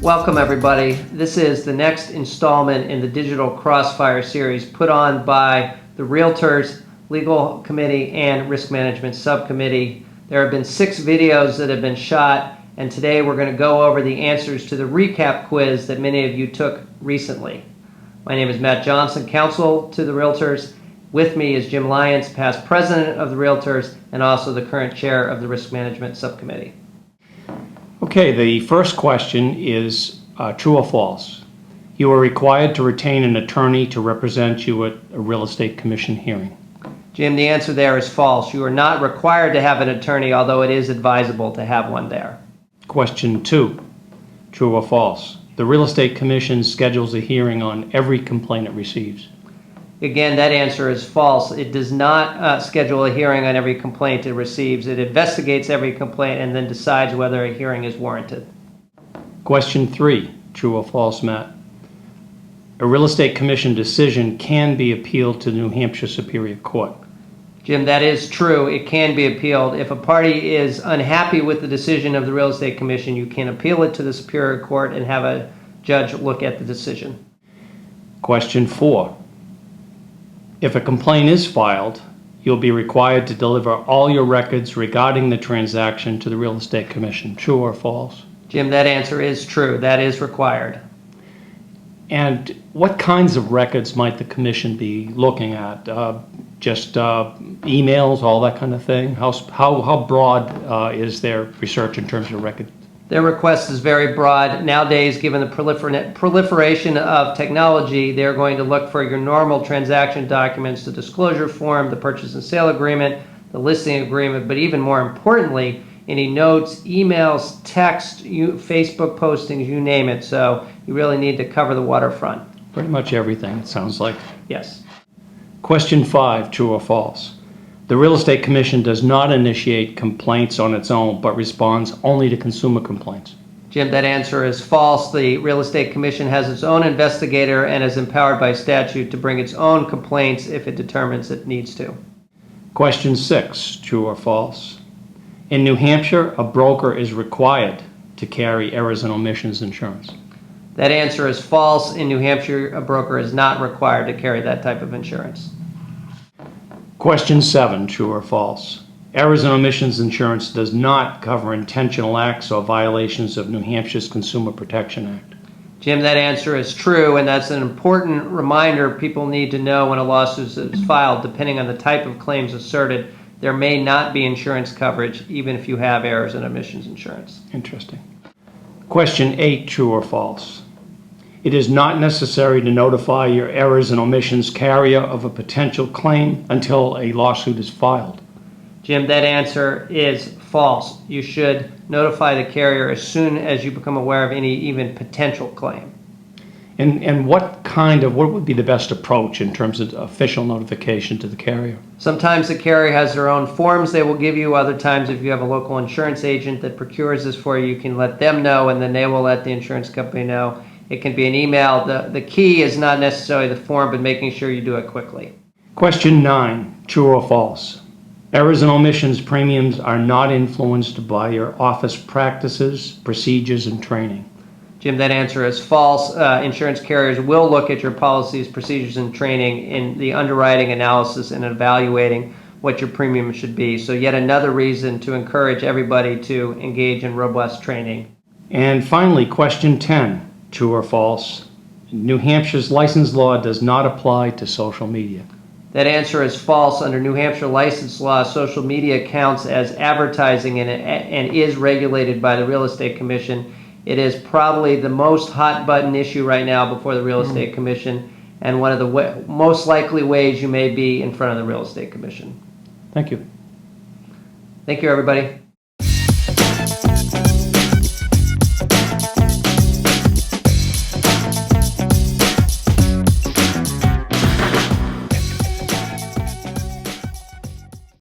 Welcome everybody. This is the next installment in the digital Crossfire series put on by the Realtors Legal Committee and Risk Management Subcommittee. There have been 6 videos that have been shot, and today we're going to go over the answers to the recap quiz that many of you took recently. My name is Matt Johnson, counsel to the Realtors. With me is Jim Lyons, past president of the Realtors and also the current chair of the Risk Management Subcommittee. Okay, the first question is true or false. You are required to retain an attorney to represent you at a real estate commission hearing. Jim, the answer there is false. You are not required to have an attorney, although it is advisable to have one there. Question 2, true or false. The real estate commission schedules a hearing on every complaint it receives. Again, that answer is false. It does not schedule a hearing on every complaint it receives. It investigates every complaint and then decides whether a hearing is warranted. Question 3, true or false, Matt. A real estate commission decision can be appealed to the New Hampshire Superior Court. Jim, that is true. It can be appealed. If a party is unhappy with the decision of the real estate commission, you can appeal it to the Superior Court and have a judge look at the decision. Question 4. If a complaint is filed, you'll be required to deliver all your records regarding the transaction to the Real Estate Commission. True or false? Jim, that answer is true. That is required. And what kinds of records might the commission be looking at? Just emails, all that kind of thing? How broad is their research in terms of records? Their request is very broad. Nowadays, given the proliferation of technology, they're going to look for your normal transaction documents, the disclosure form, the purchase and sale agreement, the listing agreement, but even more importantly, any notes, emails, text, Facebook postings, you name it. So you really need to cover the waterfront. Pretty much everything, it sounds like. Yes. Question 5, true or false. The Real Estate Commission does not initiate complaints on its own, but responds only to consumer complaints. Jim, that answer is false. The Real Estate Commission has its own investigator and is empowered by statute to bring its own complaints if it determines it needs to. Question 6, true or false. In New Hampshire, a broker is required to carry errors and omissions insurance. That answer is false. In New Hampshire, a broker is not required to carry that type of insurance. Question 7, true or false. Errors and omissions insurance does not cover intentional acts or violations of New Hampshire's Consumer Protection Act. Jim, that answer is true, and that's an important reminder people need to know when a lawsuit is filed. Depending on the type of claims asserted, there may not be insurance coverage, even if you have errors and omissions insurance. Interesting. Question 8, true or false. It is not necessary to notify your errors and omissions carrier of a potential claim until a lawsuit is filed. Jim, that answer is false. You should notify the carrier as soon as you become aware of any even potential claim. And what would be the best approach in terms of official notification to the carrier? Sometimes the carrier has their own forms they will give you. Other times, if you have a local insurance agent that procures this for you, you can let them know, and then they will let the insurance company know. It can be an email. The key is not necessarily the form, but making sure you do it quickly. Question 9, true or false. Errors and omissions premiums are not influenced by your office practices, procedures, and training. Jim, that answer is false. Insurance carriers will look at your policies, procedures, and training in the underwriting analysis and evaluating what your premium should be. So yet another reason to encourage everybody to engage in robust training. And finally, question 10. True or false? New Hampshire's license law does not apply to social media. That answer is false. Under New Hampshire license law, social media counts as advertising and is regulated by the Real Estate Commission. It is probably the most hot button issue right now before the Real Estate Commission, and one of the most likely ways you may be in front of the Real Estate Commission. Thank you. Thank you, everybody.